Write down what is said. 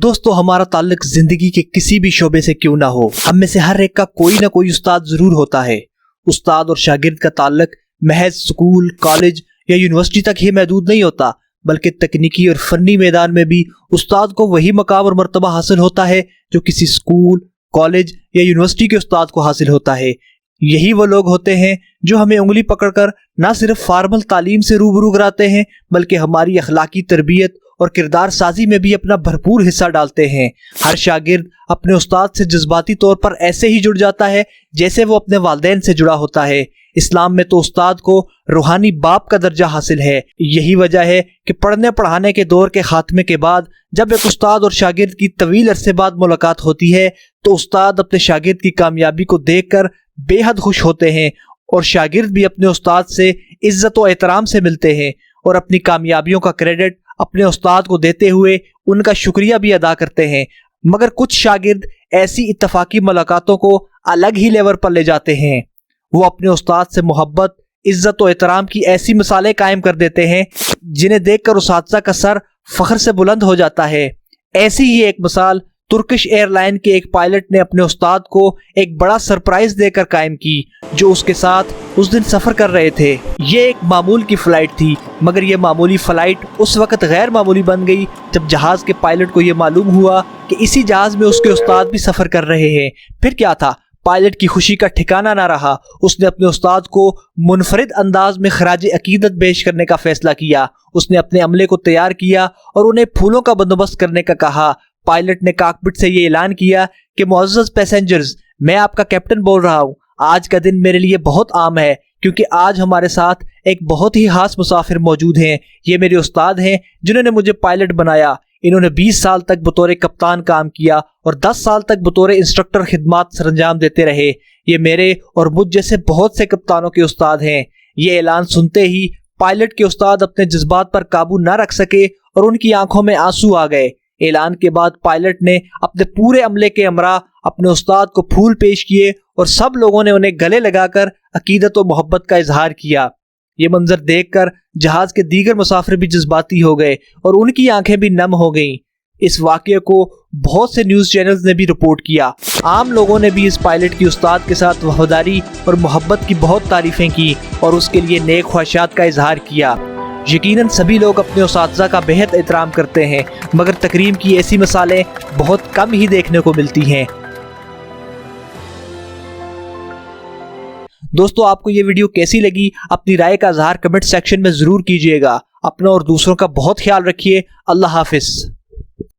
दोस्तों, हमारा ताल्लुक जिंदगी के किसी भी शोबे से क्यों ना हो, हम में से हर एक का कोई ना कोई उस्ताद जरूर होता है। उस्ताद और शागिर्द का ताल्लुक महज स्कूल, कॉलेज या यूनिवर्सिटी तक ही महदूद नहीं होता, बल्कि तकनीकी और फनी मैदान में भी उस्ताद को वही मकाम और मर्तबा हासिल होता है जो किसी स्कूल, कॉलेज या यूनिवर्सिटी के उस्ताद को हासिल होता है। यही वो लोग होते हैं जो हमें उंगली पकड़कर ना सिर्फ फार्मल तालीम से रूबरू कराते हैं, बल्कि हमारी अखलाकी तरबियत और किरदार साजी में भी अपना भरपूर हिस्सा डालते हैं। हर शागिर्द अपने उस्ताद से जज्बाती तौर पर ऐसे ही जुड़ जाता है जैसे वो अपने वालिदैन से जुड़ा होता है। इस्लाम में तो उस्ताद को रूहानी बाप का दर्जा हासिल है। यही वजह है कि पढ़ने पढ़ाने के दौर के खात्मे के बाद जब एक उस्ताद और शागिर्द की तवील अरसे बाद मुलाकात होती है तो उस्ताद अपने शागिर्द की कामयाबी को देखकर बेहद खुश होते हैं और शागिर्द भी अपने उस्ताद से इज्जत और एहतराम से मिलते हैं और अपनी कामयाबियों का क्रेडिट अपने उस्ताद को देते हुए उनका शुक्रिया भी अदा करते हैं। मगर कुछ शागिर्द ऐसी इत्तफाकी मुलाकातों को अलग ही लेवल पर ले जाते हैं। वो अपने उस्ताद से मोहब्बत, इज्जत और एहतराम की ऐसी मिसालें कायम कर देते हैं जिन्हें देखकर उस्ताद का सर फख्र से बुलंद हो जाता है। ऐसी ही एक मिसाल तुर्किश एयरलाइन के एक पायलट ने अपने उस्ताद को एक बड़ा सरप्राइज देकर कायम की, जो उसके साथ उस दिन सफर कर रहे थे। ये एक मामूल की फ्लाइट थी, मगर ये मामूली फ्लाइट उस वक्त गैर मामूली बन गई जब जहाज के पायलट को ये मालूम हुआ कि इसी जहाज में उसके उस्ताद भी सफर कर रहे हैं। फिर क्या था, पायलट की खुशी का ठिकाना ना रहा। उसने अपने उस्ताद को मुनफरिद अंदाज में खराज अकीदत पेश करने का फैसला किया। उसने अपने अमले को तैयार किया और उन्हें फूलों का बंदोबस्त करने का कहा। पायलट ने कॉकपिट से ये ऐलान किया कि मुअज़्ज़ज़ पैसेंजर्स, मैं आपका कैप्टन बोल रहा हूँ। आज का दिन मेरे लिए बहुत आम है क्योंकि आज हमारे साथ एक बहुत ही खास मुसाफिर मौजूद हैं। ये मेरे उस्ताद हैं जिन्होंने मुझे पायलट बनाया। इन्होंने 20 साल तक बतौर कप्तान काम किया और 10 साल तक बतौर इंस्ट्रक्टर खिदमत सरंजाम देते रहे। ये मेरे और मुझ जैसे बहुत से कप्तानों के उस्ताद हैं। ये ऐलान सुनते ही पायलट के उस्ताद अपने जज्बात पर काबू न रख सके और उनकी आंखों में आंसू आ गए। ऐलान के बाद पायलट ने अपने पूरे अमले के हमरा अपने उस्ताद को फूल पेश किए और सब लोगों ने उन्हें गले लगाकर अकीदत और मोहब्बत का इजहार किया। ये मंजर देखकर जहाज के दीगर मुसाफिर भी जज्बाती हो गए और उनकी आंखें भी नम हो गईं। इस वाकये को बहुत से न्यूज़ चैनल्स ने भी रिपोर्ट किया। आम लोगों ने भी इस पायलट की उस्ताद के साथ वफादारी और मोहब्बत की बहुत तारीफें की और उसके लिए नेक ख्वाहिशात का इजहार किया। यकीनन सभी लोग अपने उस्ताद का बेहद एहतराम करते हैं, मगर तकरीम की ऐसी मिसालें बहुत कम ही देखने को मिलती हैं। दोस्तों, आपको ये वीडियो कैसी लगी? अपनी राय का इजहार कमेंट सेक्शन में जरूर कीजिएगा। अपना और दूसरों का बहुत ख्याल रखिए। अल्लाह हाफिज।